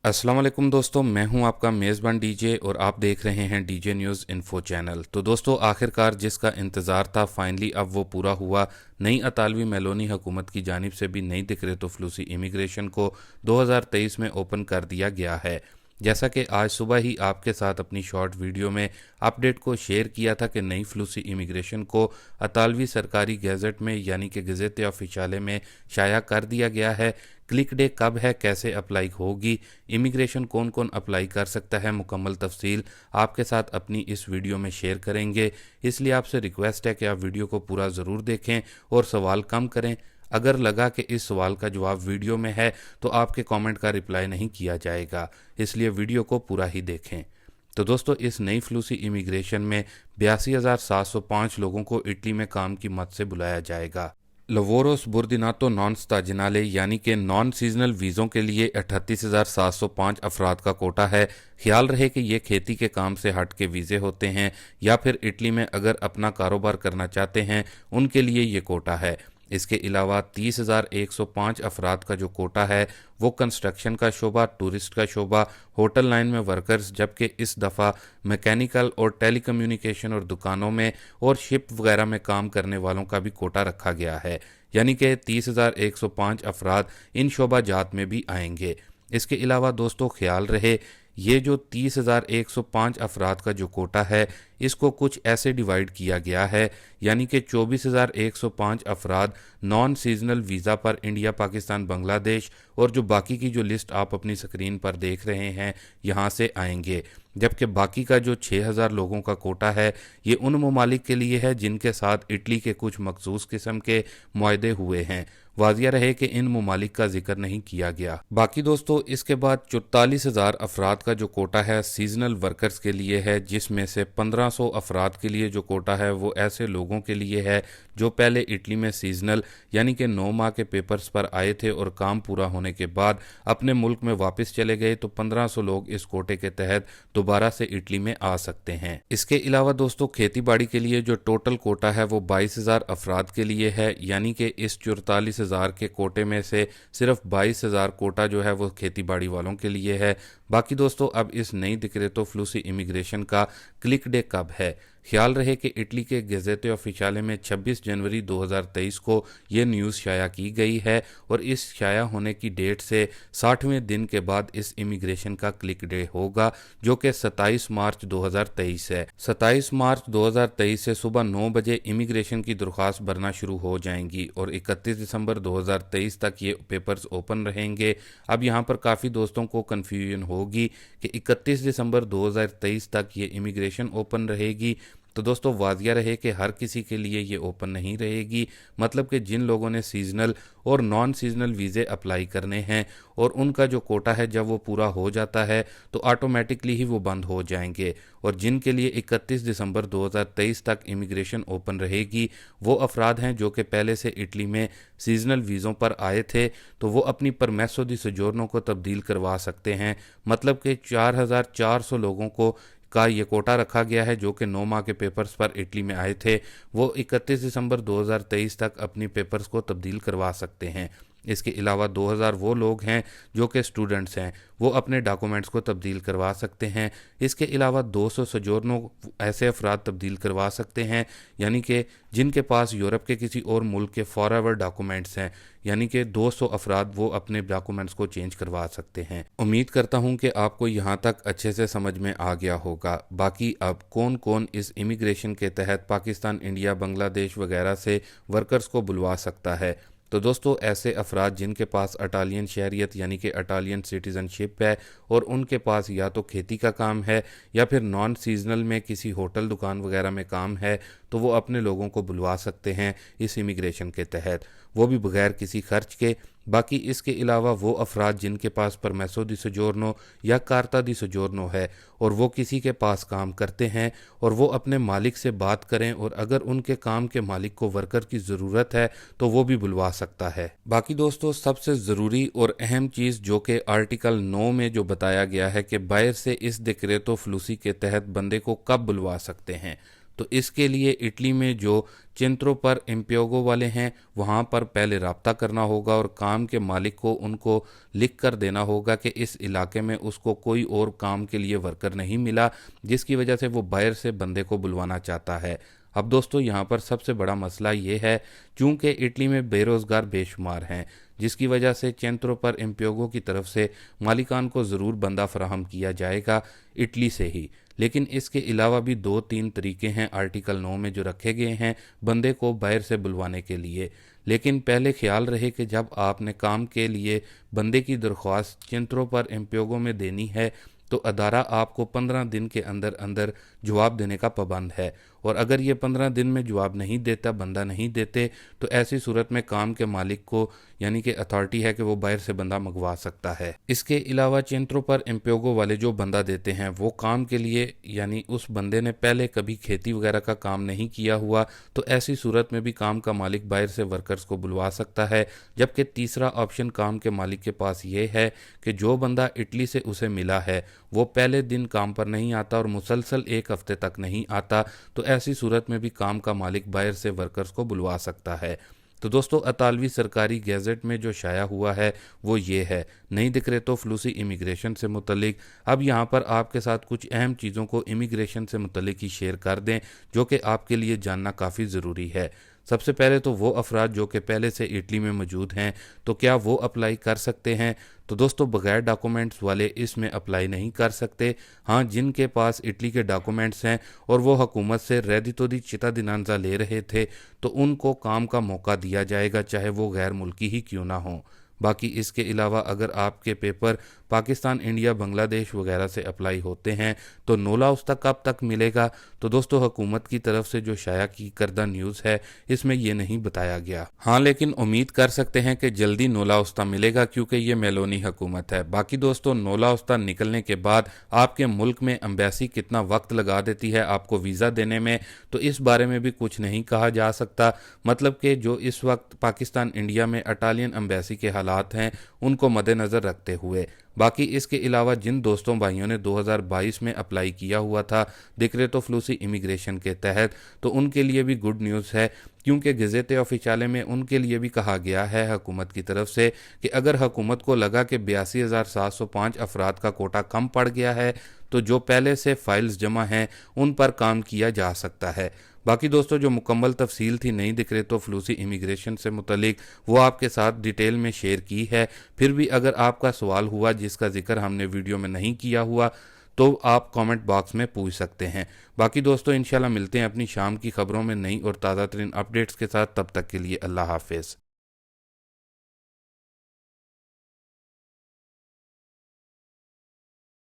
अस्सलाम वालेकुम दोस्तों, मैं हूं आपका मेज़बान डीजे और आप देख रहे हैं डीजे न्यूज़ इन्फो चैनल। तो दोस्तों, आखिरकार जिसका इंतज़ार था फाइनली अब वो पूरा हुआ। नई अतालवी मेलोनी हुकूमत की जानिब से भी नई दिक्रेतो फ्लूसी इमिग्रेशन को 2023 में ओपन कर दिया गया है। जैसा कि आज सुबह ही आपके साथ अपनी शॉर्ट वीडियो में अपडेट को शेयर किया था कि नई फ्लूसी इमिग्रेशन को अतालवी सरकारी गैजेट में यानी कि गज़ेत ऑफिशियाले में शाया कर दिया गया है। क्लिक डे कब है, कैसे अप्लाई होगी, इमिग्रेशन कौन कौन अप्लाई कर सकता है, मुकम्मल तफसील आपके साथ अपनी इस वीडियो में शेयर करेंगे। इसलिए आपसे रिक्वेस्ट है कि आप वीडियो को पूरा ज़रूर देखें और सवाल कम करें। अगर लगा कि इस सवाल का जवाब वीडियो में है तो आपके कमेंट का रिप्लाई नहीं किया जाएगा, इसलिए वीडियो को पूरा ही देखें। तो दोस्तों, इस नई फ्लूसी इमिग्रेशन में 82,705 लोगों को इटली में काम की मद से बुलाया जाएगा। लवोरो सबुर्दिनातो नॉन स्टाजिनाले यानी कि नॉन सीजनल वीज़ों के लिए 38,705 अफराद का कोटा है। ख्याल रहे कि ये खेती के काम से हट के वीज़े होते हैं या फिर इटली में अगर अपना कारोबार करना चाहते हैं उनके लिए ये कोटा है। इसके अलावा 30,105 अफराद का जो कोटा है वो कंस्ट्रक्शन का शोबा, टूरिस्ट का शोबा, होटल लाइन में वर्कर्स, जबकि इस दफ़ा मैकेनिकल और टेलीकम्युनिकेशन और दुकानों में और शिप वगैरह में काम करने वालों का भी कोटा रखा गया है। यानी कि 30,105 अफराद इन शोबा जात में भी आएंगे। इसके अलावा दोस्तों, ख्याल रहे ये जो 30,105 अफराद का जो कोटा है इसको कुछ ऐसे डिवाइड किया गया है, यानी कि 24,105 अफराद नॉन सीजनल वीज़ा पर इंडिया, पाकिस्तान, बांग्लादेश और जो बाकी की जो लिस्ट आप अपनी स्क्रीन पर देख रहे हैं यहाँ से आएंगे। जबकि बाकी का जो 6,000 लोगों का कोटा है ये उन ममालिक के लिए है जिनके साथ इटली के कुछ मखसूस किस्म के मुआहदे हुए हैं। वाजिया रहे कि इन ममालिक का जिक्र नहीं किया गया। बाकी दोस्तों, इसके बाद 44,000 अफराद का जो कोटा है सीजनल वर्कर्स के लिए है, जिसमें से 1,500 अफराद के लिए जो कोटा है वो ऐसे लोगों के लिए है जो पहले इटली में सीजनल यानी कि 9 माह के पेपर्स पर आए थे और काम पूरा होने के बाद अपने मुल्क में वापस चले गए, तो 1,500 लोग इस कोटे के तहत दोबारा से इटली में आ सकते हैं। इसके अलावा दोस्तों, खेती बाड़ी के लिए जो टोटल कोटा है वो 22,000 अफराद के लिए है, यानी कि इस 44,000 के कोटे में से सिर्फ 22,000 कोटा जो है वो खेती बाड़ी वालों के लिए है। बाकी दोस्तों, अब इस नई दिक्रेतो फ्लूसी इमिग्रेशन का क्लिक डे कब है? ख्याल रहे कि इटली के गज़ेते ऑफिशियाले में 26 जनवरी 2023 को ये न्यूज़ शाया की गई है और इस शाया होने की डेट से 60वें दिन के बाद इस इमिग्रेशन का क्लिक डे होगा, जो कि 27 मार्च 2023 है। 27 मार्च 2023 से सुबह 9 बजे इमिग्रेशन की दरख्वास्त भरना शुरू हो जाएंगी और 31 दिसंबर 2023 तक ये पेपर्स ओपन रहेंगे। अब यहाँ पर काफ़ी दोस्तों को कन्फ्यूजन होगी कि 31 दिसंबर 2023 तक ये इमिग्रेशन ओपन रहेगी। तो दोस्तों, वाजिया रहे कि हर किसी के लिए ये ओपन नहीं रहेगी। मतलब कि जिन लोगों ने सीजनल और नॉन सीजनल वीज़े अप्लाई करने हैं और उनका जो कोटा है जब वो पूरा हो जाता है तो ऑटोमेटिकली ही वो बंद हो जाएंगे, और जिनके लिए 31 दिसंबर 2023 तक इमिग्रेशन ओपन रहेगी वो अफराद हैं जो कि पहले से इटली में सीजनल वीज़ों पर आए थे, तो वो अपनी परमेसो दी सोजोर्नो को तब्दील करवा सकते हैं। मतलब कि 4,400 लोगों को का ये कोटा रखा गया है जो कि 9 माह के पेपर्स पर इटली में आए थे, वो 31 दिसंबर 2023 तक अपनी पेपर्स को तब्दील करवा सकते हैं। इसके अलावा 2,000 वो लोग हैं जो कि स्टूडेंट्स हैं, वो अपने डॉक्यूमेंट्स को तब्दील करवा सकते हैं। इसके अलावा 200 सजोरनों ऐसे अफराद तब्दील करवा सकते हैं, यानी कि जिनके पास यूरोप के किसी और मुल्क के फॉरएवर डॉक्यूमेंट्स हैं, यानी कि 200 अफराद वो अपने डॉक्यूमेंट्स को चेंज करवा सकते हैं। उम्मीद करता हूं कि आपको यहां तक अच्छे से समझ में आ गया होगा। बाकी अब कौन कौन इस इमिग्रेशन के तहत पाकिस्तान, इंडिया, बांग्लादेश वगैरह से वर्कर्स को बुलवा सकता है, तो दोस्तों, ऐसे अफराद जिनके पास अटालियन शहरियत यानी कि अटालियन सिटीज़नशिप है और उनके पास या तो खेती का काम है या फिर नॉन सीजनल में किसी होटल दुकान वगैरह में काम है, तो वो अपने लोगों को बुलवा सकते हैं इस इमिग्रेशन के तहत, वो भी बगैर किसी खर्च के। बाकी इसके अलावा वो अफराद जिनके पास परमेसो दी सोजोर्नो या कार्ता दी सोजोर्नो है और वो किसी के पास काम करते हैं और वो अपने मालिक से बात करें और अगर उनके काम के मालिक को वर्कर की ज़रूरत है तो वो भी बुलवा सकता है। बाकी दोस्तों, सबसे ज़रूरी और अहम चीज़ जो कि आर्टिकल 9 में जो बताया गया है कि बाहर से इस दिक्रेतो फ्लूसी के तहत बंदे को कब बुलवा सकते हैं, तो इसके लिए इटली में जो चिंत्रो पर इम्पियोगो वाले हैं वहाँ पर पहले रब्ता करना होगा और काम के मालिक को उनको लिख कर देना होगा कि इस इलाके में उसको कोई और काम के लिए वर्कर नहीं मिला, जिसकी वजह से वो बाहर से बंदे को बुलवाना चाहता है। अब दोस्तों यहाँ पर सबसे बड़ा मसला ये है, चूंकि इटली में बेरोज़गार बेशुमार हैं, जिसकी वजह से चेंत्रो पर इम्पियोगो की तरफ से मालिकान को ज़रूर बंदा फराहम किया जाएगा इटली से ही। लेकिन इसके अलावा भी 2-3 तरीके हैं आर्टिकल 9 में जो रखे गए हैं बंदे को बाहर से बुलवाने के लिए। लेकिन पहले ख्याल रहे कि जब आपने काम के लिए बंदे की दरख्वास्त चेंत्रो पर इम्पियोगो में देनी है तो अदारा आपको 15 दिन के अंदर अंदर जवाब देने का पाबंद है, और अगर ये 15 दिन में जवाब नहीं देता, बंदा नहीं देते, तो ऐसी सूरत में काम के मालिक को यानी कि अथॉरिटी है कि वो बाहर से बंदा मंगवा सकता है। इसके अलावा चेंत्रो पर इम्पियोगो वाले जो बंदा देते हैं वो काम के लिए यानी उस बंदे ने पहले कभी खेती वगैरह का काम नहीं किया हुआ, तो ऐसी सूरत में भी काम का मालिक बाहर से वर्कर्स को बुलवा सकता है। जबकि तीसरा ऑप्शन काम के मालिक के पास ये है कि जो बंदा इटली से उसे मिला है वो पहले दिन काम पर नहीं आता और मुसलसल 1 हफ्ते तक नहीं आता, तो ऐसी सूरत में भी काम का मालिक बाहर से वर्कर्स को बुलवा सकता है। तो दोस्तों इतालवी सरकारी गैजेट में जो शाया हुआ है वो ये है, नई डिक्रेटो फ्लूसी इमिग्रेशन से मुतलिक। अब यहाँ पर आपके साथ कुछ अहम चीज़ों को इमिग्रेशन से मुतलिक ही शेयर कर दें जो कि आपके लिए जानना काफ़ी ज़रूरी है। सबसे पहले तो वो अफराद जो कि पहले से इटली में मौजूद हैं, तो क्या वो अप्लाई कर सकते हैं? तो दोस्तों बगैर डॉक्यूमेंट्स वाले इसमें अप्लाई नहीं कर सकते। हाँ, जिनके पास इटली के डॉक्यूमेंट्स हैं और वो हुकूमत से रेडितो दी चितादिनांजा ले रहे थे तो उनको काम का मौका दिया जाएगा, चाहे वो गैर मुल्की ही क्यों ना हो। बाकी इसके अलावा अगर आपके पेपर पाकिस्तान, इंडिया, बांग्लादेश वगैरह से अप्लाई होते हैं तो नोला उस तक कब तक मिलेगा? तो दोस्तों हुकूमत की तरफ से जो शाया की करदा न्यूज़ है इसमें ये नहीं बताया गया। हाँ, लेकिन उम्मीद कर सकते हैं कि जल्दी नोला उस्ता मिलेगा क्योंकि ये मेलोनी हुकूमत है। बाकी दोस्तों नोला उस्ता निकलने के बाद आपके मुल्क में एम्बेसी कितना वक्त लगा देती है आपको वीज़ा देने में, तो इस बारे में भी कुछ नहीं कहा जा सकता। मतलब कि जो इस वक्त पाकिस्तान, इंडिया में इटालियन एम्बेसी के हालात हैं उनको मद्देनज़र रखते हुए। बाकी इसके अलावा जिन दोस्तों भाइयों ने 2022 में अप्लाई किया हुआ था डिक्रेटो फ्लूसी इमिग्रेशन के तहत, तो उनके लिए भी गुड न्यूज़ है क्योंकि गज़ेटे ऑफिशियले में उनके लिए भी कहा गया है हुकूमत की तरफ से कि अगर हुकूमत को लगा कि 82,705 अफराद का कोटा कम पड़ गया है तो जो पहले से फाइल्स जमा हैं उन पर काम किया जा सकता है। बाकी दोस्तों जो मुकम्मल तफसील थी नई डिक्रेटो फ्लूसी इमिग्रेशन से मुतलिक वो आपके साथ डिटेल में शेयर की है। फिर भी अगर आपका सवाल हुआ जिसका जिक्र हमने वीडियो में नहीं किया हुआ तो आप कमेंट बॉक्स में पूछ सकते हैं। बाकी दोस्तों इंशाल्लाह मिलते हैं अपनी शाम की खबरों में नई और ताज़ा तरीन अपडेट्स के साथ। तब तक के लिए अल्लाह हाफिज़।